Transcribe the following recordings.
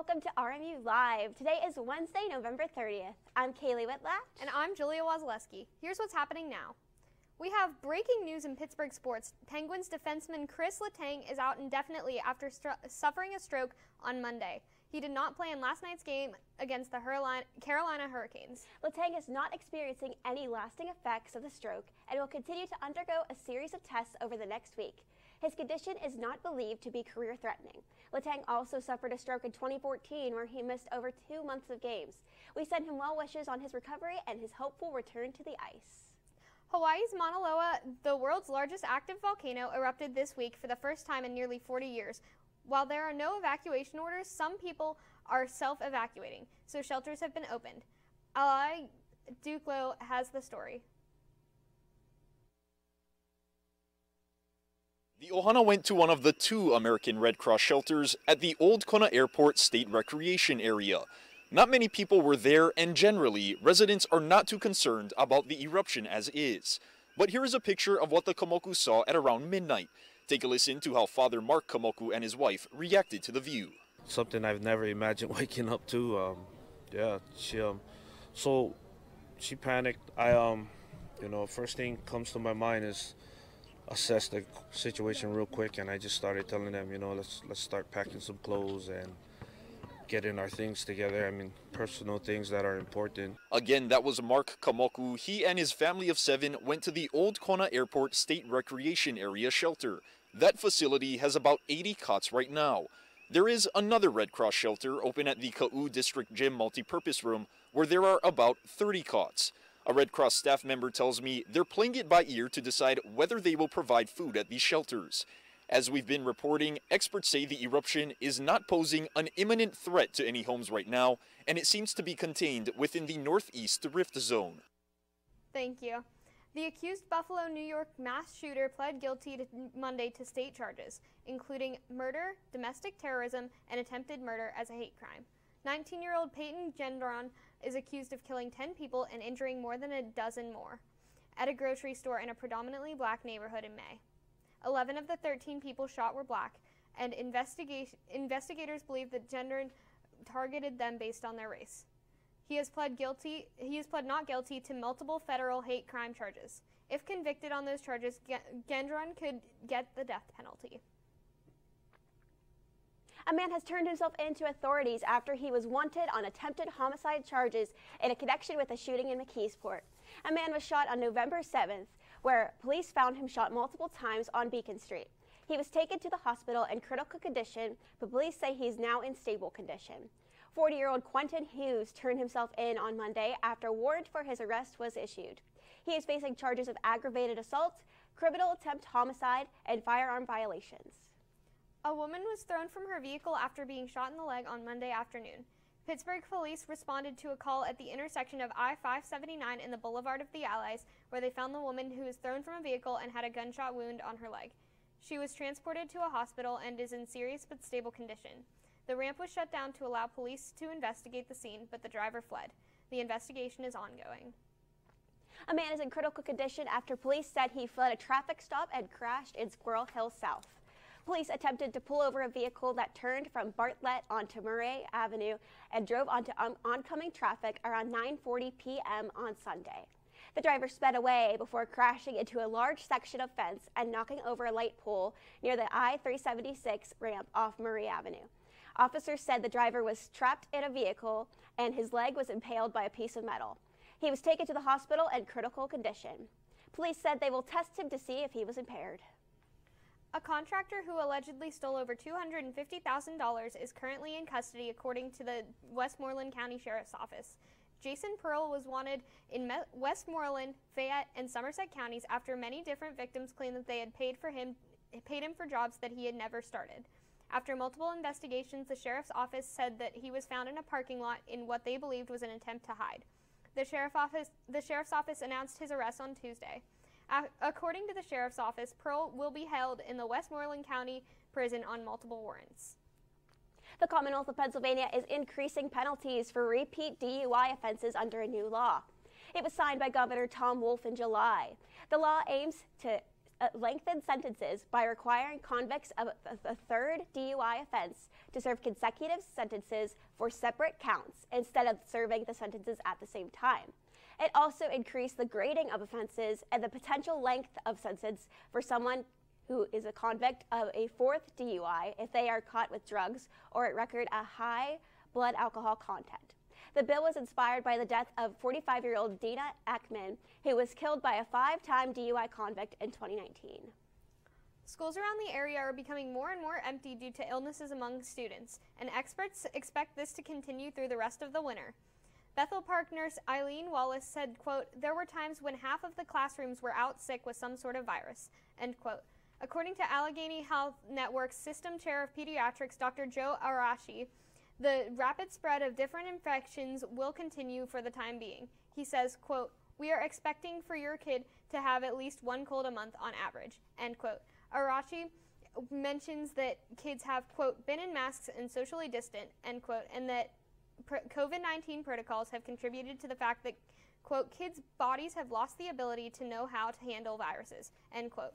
welcome to RMU Live. Today is Wednesday, November 30th. I'm Kaylee Whitlatch. And I'm Julia Wazaleski. Here's what's happening now. We have breaking news in Pittsburgh sports. Penguins defenseman Chris Letang is out indefinitely after suffering a stroke on Monday. He did not play in last night's game against the Carolina Hurricanes. Letang is not experiencing any lasting effects of the stroke and will continue to undergo a series of tests over the next week. His condition is not believed to be career-threatening. Letang also suffered a stroke in 2014 where he missed over 2 months of games. We send him well wishes on his recovery and his hopeful return to the ice. Hawaii's Mauna Loa, the world's largest active volcano, erupted this week for the first time in nearly 40 years. While there are no evacuation orders, some people are self-evacuating, so shelters have been opened. Alai Duclo has the story. The Ohana went to one of the 2 American Red Cross shelters at the Old Kona Airport State Recreation Area. Not many people were there, and generally, residents are not too concerned about the eruption as is. But here is a picture of what the Kamoku saw at around midnight. Take a listen to how Father Mark Kamoku and his wife reacted to the view. Something I've never imagined waking up to. She panicked. First thing comes to my mind is assess the situation real quick, and I just started telling them, let's start packing some clothes and getting our things together. I mean, personal things that are important. Again, that was Mark Kamoku. He and his family of 7 went to the Old Kona Airport State Recreation Area shelter. That facility has about 80 cots right now. There is another Red Cross shelter open at the Ka'u District Gym Multipurpose Room where there are about 30 cots. A Red Cross staff member tells me they're playing it by ear to decide whether they will provide food at these shelters. As we've been reporting, experts say the eruption is not posing an imminent threat to any homes right now, and it seems to be contained within the northeast rift zone. Thank you. The accused Buffalo, New York mass shooter pled guilty Monday to state charges, including murder, domestic terrorism, and attempted murder as a hate crime. 19-year-old Peyton Gendron is accused of killing 10 people and injuring more than a dozen more at a grocery store in a predominantly black neighborhood in May. 11 of the 13 people shot were black, and investigators believe that Gendron targeted them based on their race. He has pled not guilty to multiple federal hate crime charges. If convicted on those charges, Gendron could get the death penalty. A man has turned himself in to authorities after he was wanted on attempted homicide charges in a connection with a shooting in McKeesport. A man was shot on November 7th, where police found him shot multiple times on Beacon Street. He was taken to the hospital in critical condition, but police say he's now in stable condition. 40-year-old Quentin Hughes turned himself in on Monday after a warrant for his arrest was issued. He is facing charges of aggravated assault, criminal attempt homicide, and firearm violations. A woman was thrown from her vehicle after being shot in the leg on Monday afternoon. Pittsburgh police responded to a call at the intersection of I-579 and the Boulevard of the Allies, where they found the woman who was thrown from a vehicle and had a gunshot wound on her leg. She was transported to a hospital and is in serious but stable condition. The ramp was shut down to allow police to investigate the scene, but the driver fled. The investigation is ongoing. A man is in critical condition after police said he fled a traffic stop and crashed in Squirrel Hill South. Police attempted to pull over a vehicle that turned from Bartlett onto Murray Avenue and drove onto oncoming traffic around 9:40 p.m. on Sunday. The driver sped away before crashing into a large section of fence and knocking over a light pole near the I-376 ramp off Murray Avenue. Officers said the driver was trapped in a vehicle and his leg was impaled by a piece of metal. He was taken to the hospital in critical condition. Police said they will test him to see if he was impaired. A contractor who allegedly stole over $250,000 is currently in custody, according to the Westmoreland County Sheriff's Office. Jason Pearl was wanted in Westmoreland, Fayette, and Somerset counties after many different victims claimed that they had paid him for jobs that he had never started. After multiple investigations, the Sheriff's Office said that he was found in a parking lot in what they believed was an attempt to hide. The Sheriff's Office announced his arrest on Tuesday. According to the Sheriff's Office, Pearl will be held in the Westmoreland County Prison on multiple warrants. The Commonwealth of Pennsylvania is increasing penalties for repeat DUI offenses under a new law. It was signed by Governor Tom Wolf in July. The law aims to lengthened sentences by requiring convicts of a third DUI offense to serve consecutive sentences for separate counts instead of serving the sentences at the same time. It also increased the grading of offenses and the potential length of sentence for someone who is a convict of a fourth DUI if they are caught with drugs or at record a high blood alcohol content. The bill was inspired by the death of 45-year-old Dina Ekman, who was killed by a 5-time DUI convict in 2019. Schools around the area are becoming more and more empty due to illnesses among students, and experts expect this to continue through the rest of the winter. Bethel Park nurse Eileen Wallace said, quote, "There were times when half of the classrooms were out sick with some sort of virus," end quote. According to Allegheny Health Network's System Chair of Pediatrics, Dr. Joe Arashi, the rapid spread of different infections will continue for the time being. He says, quote, "We are expecting for your kid to have at least one cold a month on average," end quote. Arashi mentions that kids have, quote, "been in masks and socially distant," end quote, and that COVID-19 protocols have contributed to the fact that, quote, "kids' bodies have lost the ability to know how to handle viruses," end quote.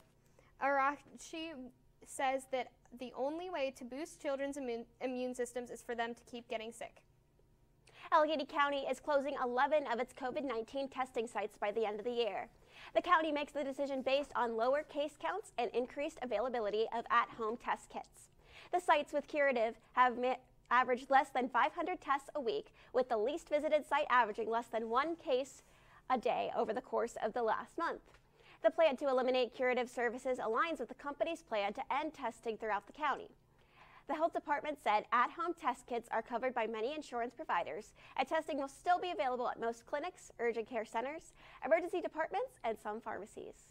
Arashi says that the only way to boost children's immune systems is for them to keep getting sick. Allegheny County is closing 11 of its COVID-19 testing sites by the end of the year. The county makes the decision based on lower case counts and increased availability of at-home test kits. The sites with curative have averaged less than 500 tests a week, with the least visited site averaging less than 1 case a day over the course of the last month. The plan to eliminate curative services aligns with the company's plan to end testing throughout the county. The health department said at-home test kits are covered by many insurance providers, and testing will still be available at most clinics, urgent care centers, emergency departments, and some pharmacies.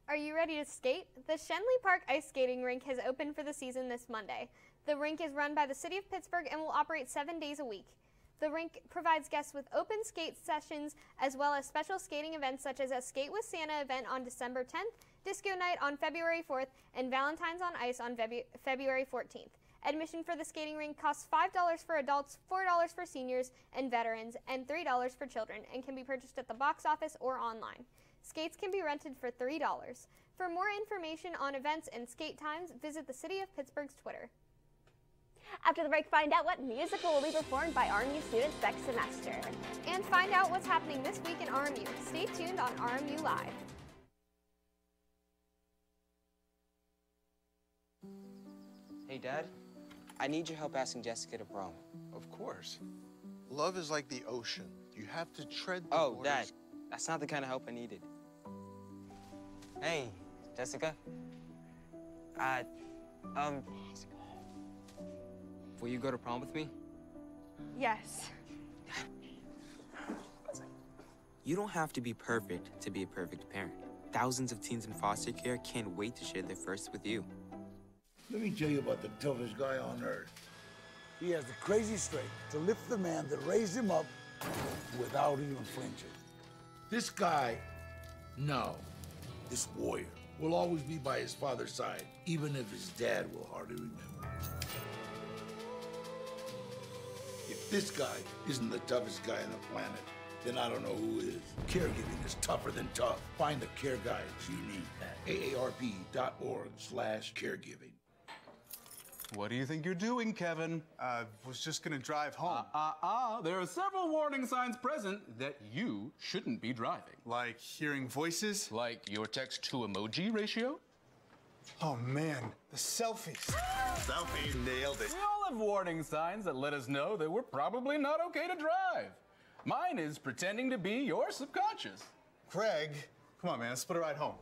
Are you ready to skate? The Shenley Park Ice Skating Rink has opened for the season this Monday. The rink is run by the City of Pittsburgh and will operate 7 days a week. The rink provides guests with open skate sessions as well as special skating events such as a Skate with Santa event on December 10th, Disco Night on February 4th, and Valentine's on Ice on February 14th. Admission for the skating rink costs $5 for adults, $4 for seniors and veterans, and $3 for children, and can be purchased at the box office or online. Skates can be rented for $3. For more information on events and skate times, visit the City of Pittsburgh's Twitter. After the break, find out what musical will be performed by RMU students next semester. And find out what's happening this week in RMU. Stay tuned on RMU Live. Hey, Dad. I need your help asking Jessica to prom. Of course. Love is like the ocean. You have to tread the Oh, waters. Dad. That's not the kind of help I needed. Hey, Jessica. Will you go to prom with me? Yes. You don't have to be perfect to be a perfect parent. Thousands of teens in foster care can't wait to share their first with you. Let me tell you about the toughest guy on earth. He has the crazy strength to lift the man that raised him up without even flinching. This guy, no, this warrior, will always be by his father's side, even if his dad will hardly remember. If this guy isn't the toughest guy on the planet, then I don't know who is. Caregiving is tougher than tough. Find the care guides you need at aarp.org/caregiving. What do you think you're doing, Kevin? Was just gonna drive home. There are several warning signs present that you shouldn't be driving. Like hearing voices? Like your text-to-emoji ratio? Oh man, the selfies. Selfie, nailed it. We all have warning signs that let us know that we're probably not okay to drive. Mine is pretending to be your subconscious. Craig, come on man, let's split a ride home.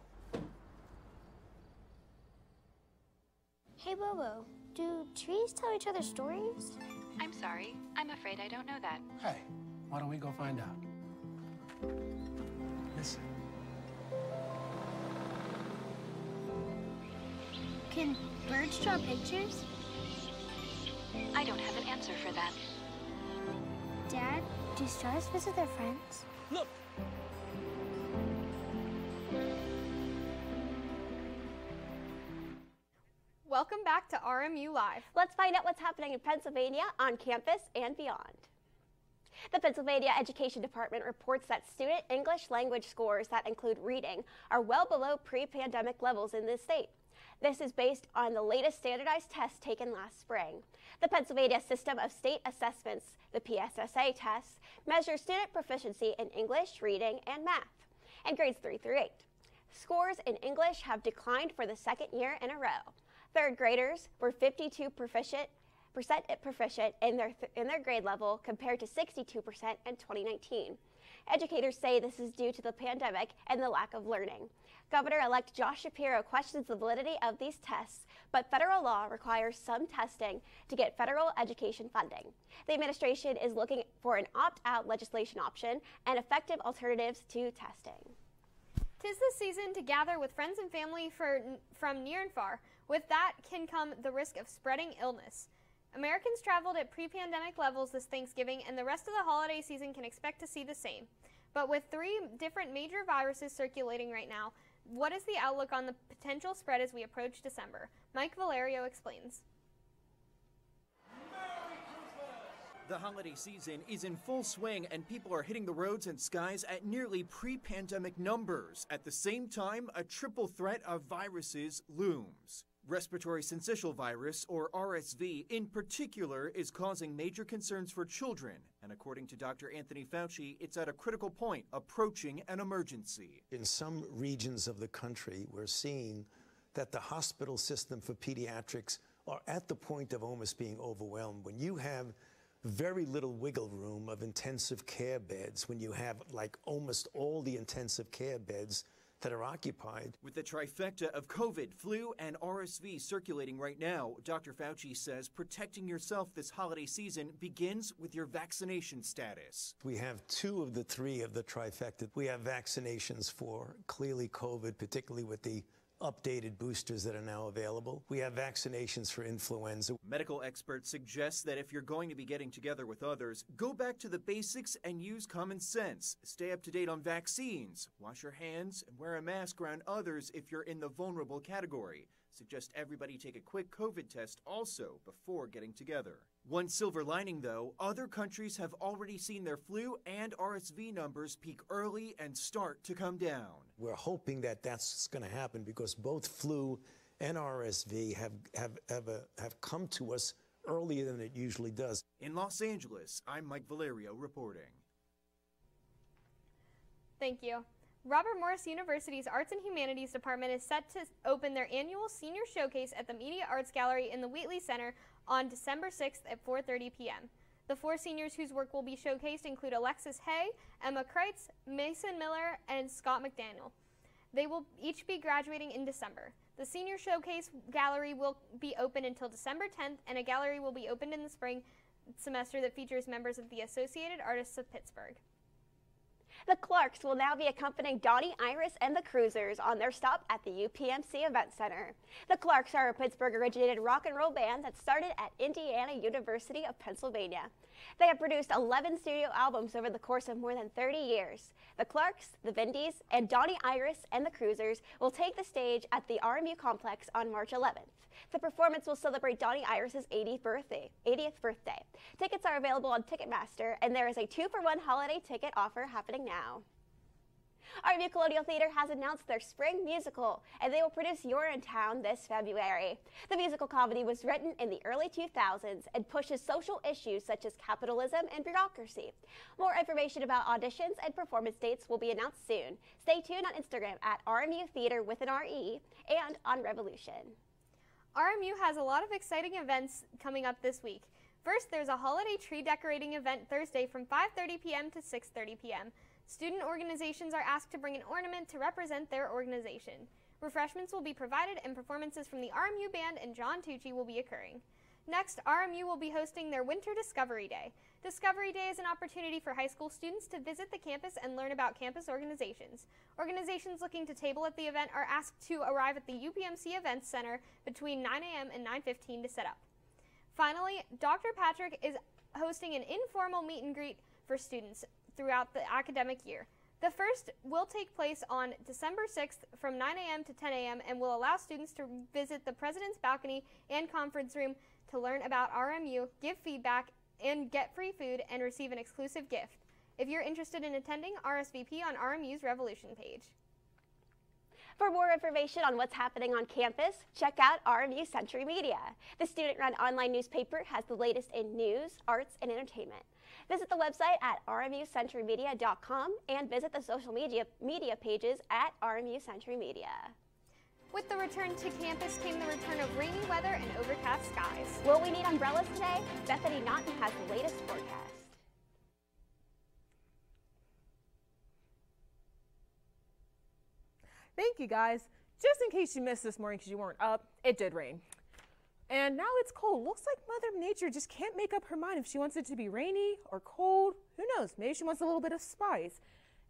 Hey Bobo, do trees tell each other stories? I'm sorry. I'm afraid I don't know that. Hey, why don't we go find out? Listen. Can birds draw pictures? I don't have an answer for that. Dad, do stars visit their friends? Look! Welcome back to RMU Live. Let's find out what's happening in Pennsylvania, on campus, and beyond. The Pennsylvania Education Department reports that student English language scores that include reading are well below pre-pandemic levels in the state. This is based on the latest standardized test taken last spring. The Pennsylvania System of State Assessments, the PSSA tests, measure student proficiency in English, reading, and math, and grades 3 through 8. Scores in English have declined for the second year in a row. Third graders were 52% proficient in their grade level compared to 62% in 2019. Educators say this is due to the pandemic and the lack of learning. Governor-elect Josh Shapiro questions the validity of these tests, but federal law requires some testing to get federal education funding. The administration is looking for an opt-out legislation option and effective alternatives to testing. 'Tis the season to gather with friends and family from near and far. With that can come the risk of spreading illness. Americans traveled at pre-pandemic levels this Thanksgiving, and the rest of the holiday season can expect to see the same. But with 3 different major viruses circulating right now, what is the outlook on the potential spread as we approach December? Mike Valerio explains. The holiday season is in full swing, and people are hitting the roads and skies at nearly pre-pandemic numbers. At the same time, a triple threat of viruses looms. Respiratory syncytial virus, or RSV, in particular, is causing major concerns for children. And according to Dr. Anthony Fauci, it's at a critical point, approaching an emergency. In some regions of the country, we're seeing that the hospital system for pediatrics are at the point of almost being overwhelmed. When you have very little wiggle room of intensive care beds, when you have like almost all the intensive care beds that are occupied. With the trifecta of COVID, flu, and RSV circulating right now, Dr. Fauci says protecting yourself this holiday season begins with your vaccination status. We have 2 of the 3 of the trifecta. We have vaccinations for clearly COVID, particularly with the updated boosters that are now available. We have vaccinations for influenza. Medical experts suggest that if you're going to be getting together with others, go back to the basics and use common sense. Stay up to date on vaccines, wash your hands, and wear a mask around others if you're in the vulnerable category. Suggest everybody take a quick COVID test also before getting together. One silver lining, though, other countries have already seen their flu and RSV numbers peak early and start to come down. We're hoping that that's going to happen because both flu and RSV have come to us earlier than it usually does. In Los Angeles, I'm Mike Valerio reporting. Thank you. Robert Morris University's Arts and Humanities Department is set to open their annual Senior Showcase at the Media Arts Gallery in the Wheatley Center on December 6th at 4:30 p.m. The 4 seniors whose work will be showcased include Alexis Hay, Emma Kreitz, Mason Miller, and Scott McDaniel. They will each be graduating in December. The Senior Showcase Gallery will be open until December 10th, and a gallery will be opened in the spring semester that features members of the Associated Artists of Pittsburgh. The Clarks will now be accompanying Donnie Iris and the Cruisers on their stop at the UPMC Event Center. The Clarks are a Pittsburgh-originated rock and roll band that started at Indiana University of Pennsylvania. They have produced 11 studio albums over the course of more than 30 years. The Clarks, the Vindies, and Donnie Iris and the Cruisers will take the stage at the RMU complex on March 11th. The performance will celebrate Donnie Iris' 80th birthday. Tickets are available on Ticketmaster, and there is a 2-for-1 holiday ticket offer happening now. RMU Colonial Theater has announced their spring musical, and they will produce You're in Town this February. The musical comedy was written in the early 2000s and pushes social issues such as capitalism and bureaucracy. More information about auditions and performance dates will be announced soon. Stay tuned on Instagram at RMU Theater with an RE and on Revolution. RMU has a lot of exciting events coming up this week. First, there's a holiday tree decorating event Thursday from 5:30 p.m. to 6:30 p.m. Student organizations are asked to bring an ornament to represent their organization. Refreshments will be provided and performances from the RMU Band and John Tucci will be occurring. Next, RMU will be hosting their Winter Discovery Day. Discovery Day is an opportunity for high school students to visit the campus and learn about campus organizations. Organizations looking to table at the event are asked to arrive at the UPMC Events Center between 9 a.m. and 9:15 to set up. Finally, Dr. Patrick is hosting an informal meet and greet for students throughout the academic year. The first will take place on December 6th from 9 a.m. to 10 a.m. and will allow students to visit the President's Balcony and Conference Room to learn about RMU, give feedback, and get free food and receive an exclusive gift. If you're interested in attending, RSVP on RMU's Revolution page. For more information on what's happening on campus, check out RMU Century Media. The student-run online newspaper has the latest in news, arts, and entertainment. Visit the website at rmucenturymedia.com and visit the social media pages at RMU Century Media. With the return to campus came the return of rainy weather and overcast skies. Will we need umbrellas today? Bethany Naughton has the latest forecast. Thank you, guys. Just in case you missed this morning because you weren't up, it did rain. And now it's cold. Looks like Mother Nature just can't make up her mind if she wants it to be rainy or cold. Who knows? Maybe she wants a little bit of spice.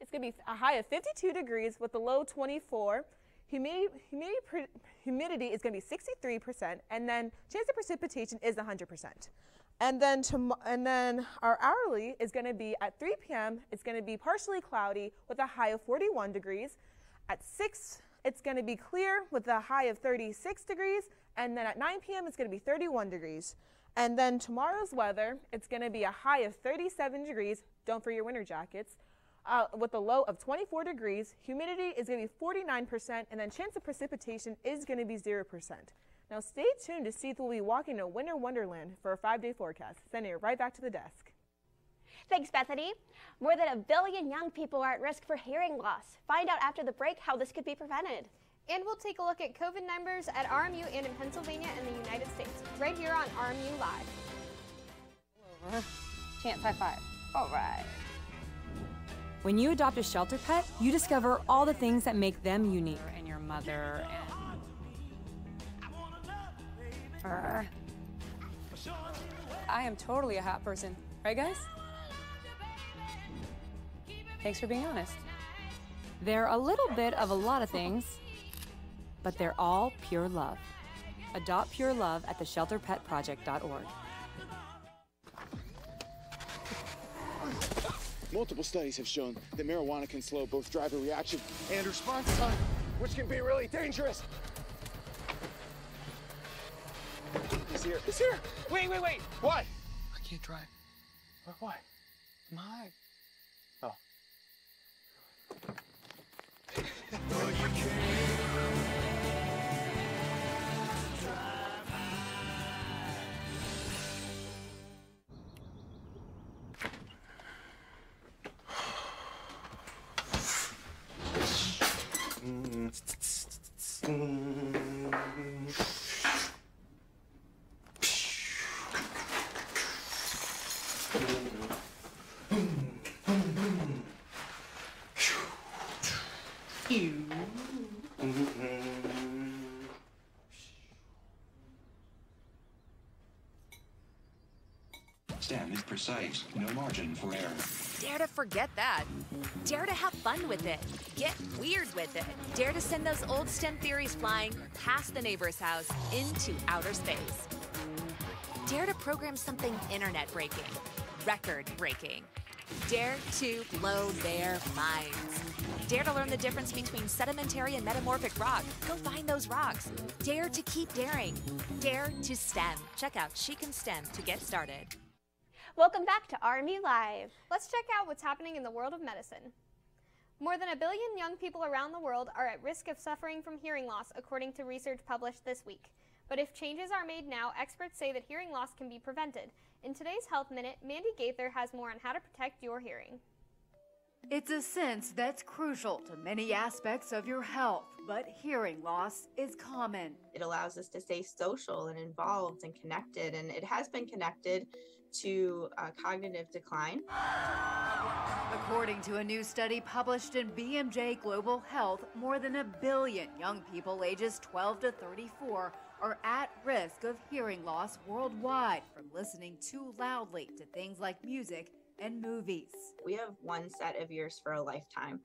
It's going to be a high of 52 degrees with a low 24. Humidity is going to be 63%, and then chance of precipitation is 100%. And then our hourly is going to be at 3 p.m. It's going to be partially cloudy with a high of 41 degrees. At 6, it's going to be clear with a high of 36 degrees, and then at 9 p.m. it's going to be 31 degrees. And then tomorrow's weather, it's going to be a high of 37 degrees. Don't forget your winter jackets. With a low of 24 degrees. Humidity is going to be 49%, and then chance of precipitation is going to be 0%. Now stay tuned to see if we'll be walking to Winter Wonderland for a 5-day forecast. Sending it right back to the desk. Thanks, Bethany. More than 1 billion young people are at risk for hearing loss. Find out after the break how this could be prevented. And we'll take a look at COVID numbers at RMU and in Pennsylvania and the United States, right here on RMU Live. Over. Chance high five. All right. When you adopt a shelter pet, you discover all the things that make them unique. And your mother and... I am totally a hot person. Right, guys? Thanks for being honest. They're a little bit of a lot of things, but they're all pure love. Adopt pure love at theshelterpetproject.org. Multiple studies have shown that marijuana can slow both driver reaction and response time, which can be really dangerous. He's here. He's here. Wait. What? I can't drive. Why? My. Oh. STEM is precise, no margin for error. Dare to forget that. Dare to have fun with it. Get weird with it. Dare to send those old STEM theories flying past the neighbor's house into outer space. Dare to program something internet-breaking, record-breaking. Dare to blow their minds. Dare to learn the difference between sedimentary and metamorphic rock. Go find those rocks. Dare to keep daring. Dare to STEM. Check out She Can STEM to get started. Welcome back to RMU Live. Let's check out what's happening in the world of medicine. More than 1 billion young people around the world are at risk of suffering from hearing loss, according to research published this week. But if changes are made now, experts say that hearing loss can be prevented. In today's Health Minute, Mandy Gaither has more on how to protect your hearing. It's a sense that's crucial to many aspects of your health, but hearing loss is common. It allows us to stay social and involved and connected, and it has been connected to cognitive decline. According to a new study published in BMJ Global Health, more than 1 billion young people ages 12 to 34 are at risk of hearing loss worldwide from listening too loudly to things like music and movies. We have one set of ears for a lifetime.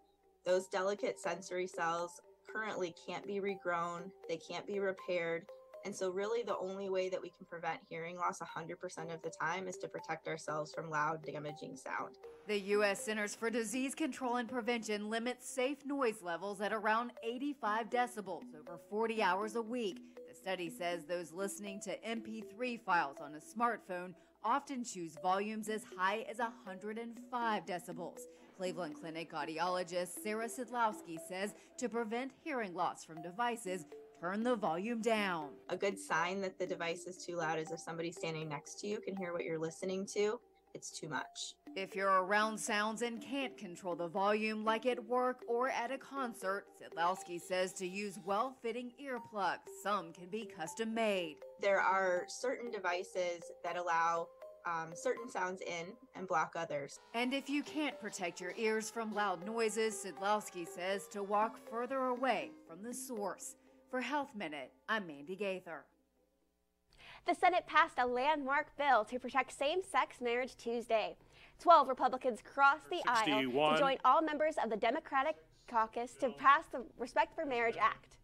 Those delicate sensory cells currently can't be regrown, they can't be repaired, and so really the only way that we can prevent hearing loss 100% of the time is to protect ourselves from loud, damaging sound. The U.S. Centers for Disease Control and Prevention limits safe noise levels at around 85 decibels over 40 hours a week. The study says those listening to MP3 files on a smartphone often choose volumes as high as 105 decibels. Cleveland Clinic audiologist Sarah Sidlowski says to prevent hearing loss from devices, turn the volume down. A good sign that the device is too loud is if somebody standing next to you can hear what you're listening to. It's too much. If you're around sounds and can't control the volume, like at work or at a concert, Sidlowski says to use well-fitting earplugs. Some can be custom made. There are certain devices that allow certain sounds in and block others. And if you can't protect your ears from loud noises, Sidlowski says to walk further away from the source. For Health Minute, I'm Mandy Gaither. The Senate passed a landmark bill to protect same-sex marriage Tuesday. 12 Republicans crossed the aisle to join all members of the Democratic caucus to pass the Respect for Marriage Act.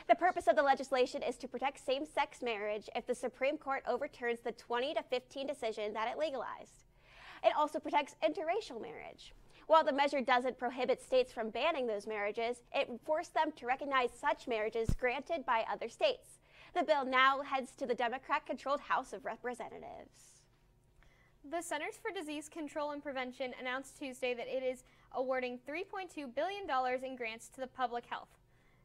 The purpose of the legislation is to protect same-sex marriage if the Supreme Court overturns the 20-15 decision that it legalized. It also protects interracial marriage. While the measure doesn't prohibit states from banning those marriages, it forced them to recognize such marriages granted by other states. The bill now heads to the Democrat-controlled House of Representatives. The Centers for Disease Control and Prevention announced Tuesday that it is awarding $3.2 billion in grants to the public health.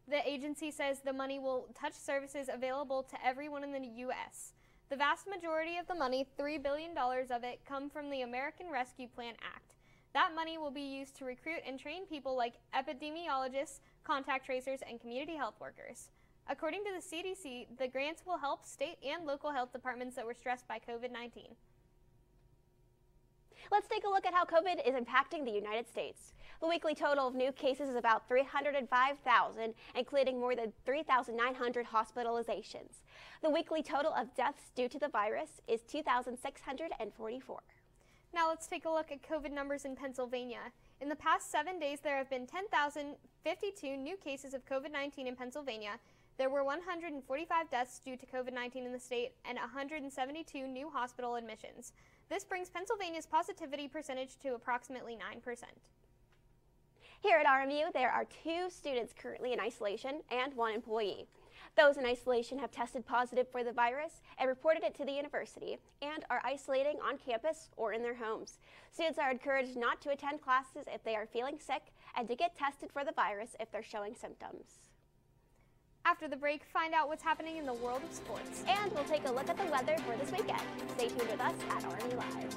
The agency says the money will touch services available to everyone in the U.S. The vast majority of the money, $3 billion of it, come from the American Rescue Plan Act. That money will be used to recruit and train people like epidemiologists, contact tracers, and community health workers. According to the CDC, the grants will help state and local health departments that were stressed by COVID-19. Let's take a look at how COVID is impacting the United States. The weekly total of new cases is about 305,000, including more than 3,900 hospitalizations. The weekly total of deaths due to the virus is 2,644. Now let's take a look at COVID numbers in Pennsylvania. In the past 7 days, there have been 10,052 new cases of COVID-19 in Pennsylvania. There were 145 deaths due to COVID-19 in the state and 172 new hospital admissions. This brings Pennsylvania's positivity percentage to approximately 9%. Here at RMU, there are 2 students currently in isolation and 1 employee. Those in isolation have tested positive for the virus and reported it to the university and are isolating on campus or in their homes. Students are encouraged not to attend classes if they are feeling sick and to get tested for the virus if they're showing symptoms. After the break, find out what's happening in the world of sports. And we'll take a look at the weather for this weekend. Stay tuned with us at RMU Live.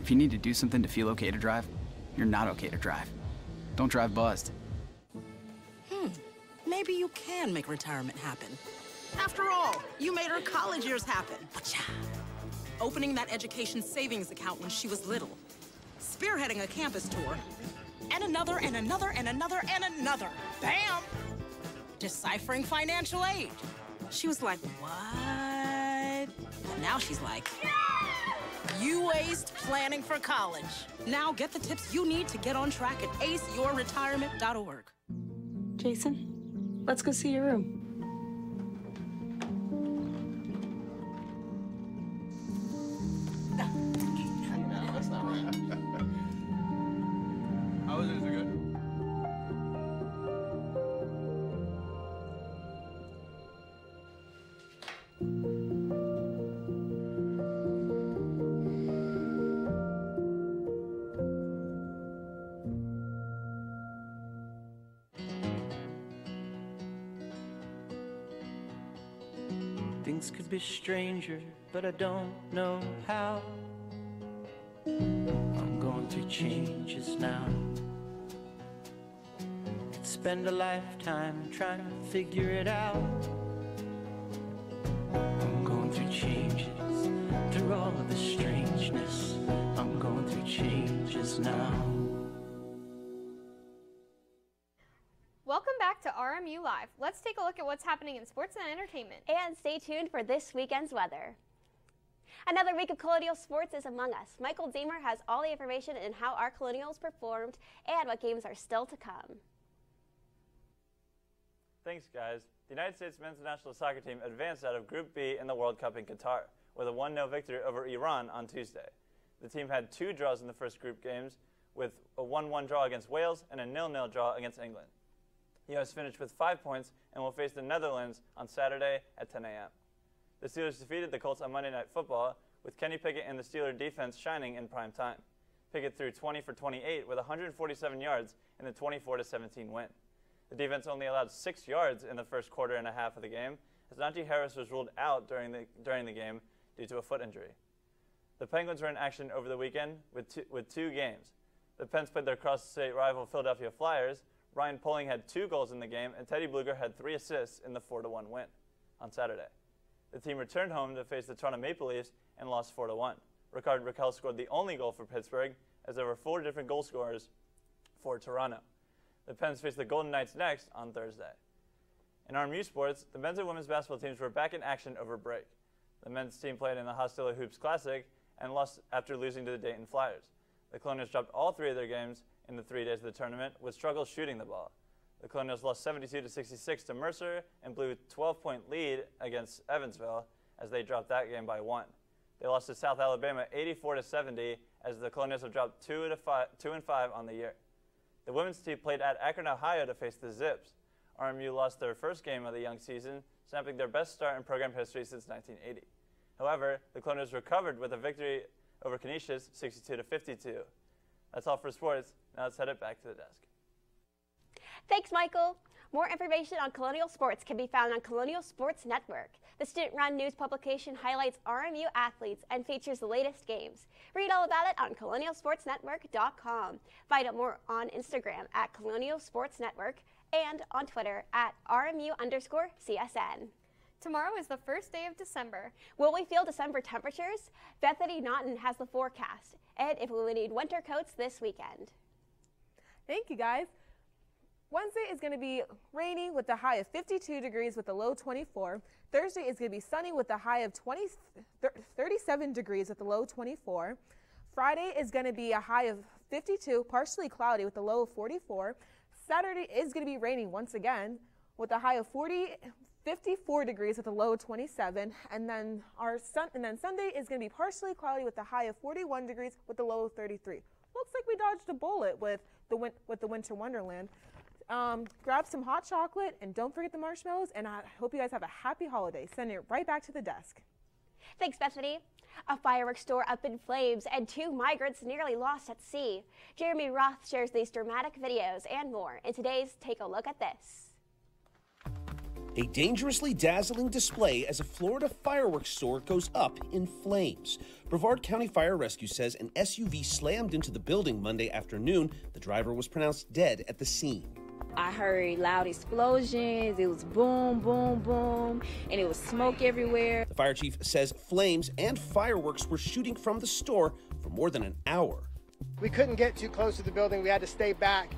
If you need to do something to feel okay to drive, you're not okay to drive. Don't drive buzzed. Maybe you can make retirement happen. After all, you made her college years happen. Opening that education savings account when she was little. Spearheading a campus tour. And another, and another, and another, and another. Bam! Deciphering financial aid. She was like, what? And now she's like, you aced planning for college. Now get the tips you need to get on track at aceyourretirement.org. Jason, let's go see your room. No, that's not right. How was it? Is it good? Things could be stranger, but I don't know how. I'm going through changes now. Could spend a lifetime trying to figure it out. I'm going through changes, through all of the strangeness. I'm going through changes now. Welcome back to RMU Live. Let's take a look at what's happening in sports and entertainment. And stay tuned for this weekend's weather. Another week of Colonial Sports is among us. Michael Deemer has all the information on how our Colonials performed and what games are still to come. Thanks, guys. The United States men's national soccer team advanced out of Group B in the World Cup in Qatar with a 1-0 victory over Iran on Tuesday. The team had 2 draws in the first group games, with a 1-1 draw against Wales and a 0-0 draw against England. The U.S. finished with 5 points and will face the Netherlands on Saturday at 10 a.m. The Steelers defeated the Colts on Monday Night Football, with Kenny Pickett and the Steeler defense shining in prime time. Pickett threw 20 for 28 with 147 yards in the 24-17 win. The defense only allowed 6 yards in the first quarter and a half of the game, as Najee Harris was ruled out during the game due to a foot injury. The Penguins were in action over the weekend with 2 games. The Pens played their cross-state rival Philadelphia Flyers. Ryan Poling had 2 goals in the game, and Teddy Bluger had 3 assists in the 4-1 win on Saturday. The team returned home to face the Toronto Maple Leafs and lost 4-1. Ricard Raquel scored the only goal for Pittsburgh, as there were 4 different goal scorers for Toronto. The Pens face the Golden Knights next on Thursday. In RMU sports, the men's and women's basketball teams were back in action over break. The men's team played in the Hostilla Hoops Classic and lost after losing to the Dayton Flyers. The Colonials dropped all 3 of their games in the 3 days of the tournament with struggles shooting the ball. The Colonials lost 72-66 to Mercer and blew a 12-point lead against Evansville as they dropped that game by 1. They lost to South Alabama 84-70 as the Colonials have dropped 2-5 on the year. The women's team played at Akron, Ohio to face the Zips. RMU lost their first game of the young season, snapping their best start in program history since 1980. However, the Colonials recovered with a victory over Canisius 62-52. That's all for sports. Now let's head it back to the desk. Thanks, Michael. More information on Colonial Sports can be found on Colonial Sports Network. The student-run news publication highlights RMU athletes and features the latest games. Read all about it on colonialsportsnetwork.com. Find out more on Instagram at Colonial Sports Network and on Twitter at RMU_CSN. Tomorrow is the first day of December. Will we feel December temperatures? Bethany Naughton has the forecast, and if we will need winter coats this weekend. Thank you, guys. Wednesday is going to be rainy with a high of 52 degrees with a low 24. Thursday is going to be sunny with a high of 37 degrees with a low 24. Friday is going to be a high of 52, partially cloudy with a low of 44. Saturday is going to be raining once again with a high of 54 degrees with a low of 27. And then Sunday is going to be partially cloudy with a high of 41 degrees with a low of 33. Looks like we dodged a bullet with the Winter Wonderland. Grab some hot chocolate and don't forget the marshmallows, and I hope you guys have a happy holiday. Send it right back to the desk. Thanks, Bethany. A fireworks store up in flames and 2 migrants nearly lost at sea. Jeremy Roth shares these dramatic videos and more in today's Take a Look at This. A dangerously dazzling display as a Florida fireworks store goes up in flames. Brevard County Fire Rescue says an SUV slammed into the building Monday afternoon. The driver was pronounced dead at the scene. I heard loud explosions, it was boom, boom, boom, and it was smoke everywhere. The fire chief says flames and fireworks were shooting from the store for more than an hour. We couldn't get too close to the building. We had to stay back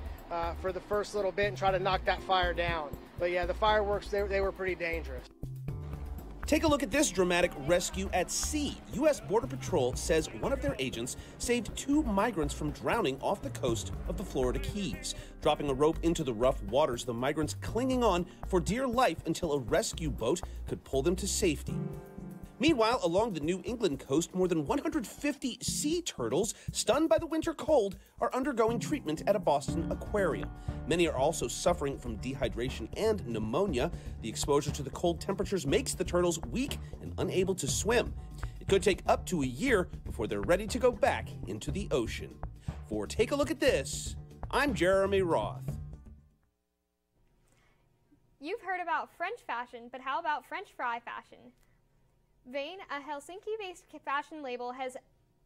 for the first little bit and try to knock that fire down. But yeah, the fireworks, they were pretty dangerous. Take a look at this dramatic rescue at sea. U.S. Border Patrol says one of their agents saved 2 migrants from drowning off the coast of the Florida Keys. Dropping a rope into the rough waters, the migrants clinging on for dear life until a rescue boat could pull them to safety. Meanwhile, along the New England coast, more than 150 sea turtles, stunned by the winter cold, are undergoing treatment at a Boston aquarium. Many are also suffering from dehydration and pneumonia. The exposure to the cold temperatures makes the turtles weak and unable to swim. It could take up to a year before they're ready to go back into the ocean. For Take a Look at This, I'm Jeremy Roth. You've heard about French fashion, but how about French fry fashion? Vane, a Helsinki-based fashion label, has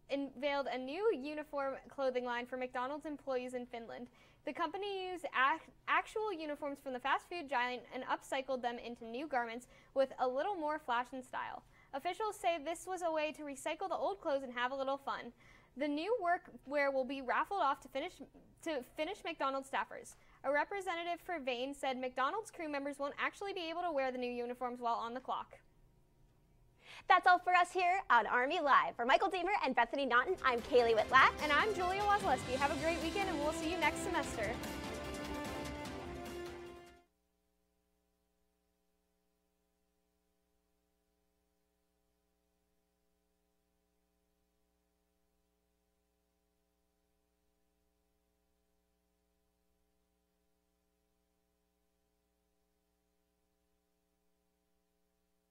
unveiled a new uniform clothing line for McDonald's employees in Finland. The company used actual uniforms from the fast food giant and upcycled them into new garments with a little more flash and style. Officials say this was a way to recycle the old clothes and have a little fun. The new workwear will be raffled off to Finnish McDonald's staffers. A representative for Vane said McDonald's crew members won't actually be able to wear the new uniforms while on the clock. That's all for us here on RMU Live. For Michael Deemer and Bethany Naughton, I'm Kaylee Whitlack. And I'm Julia Wazleski. Have a great weekend, and we'll see you next semester.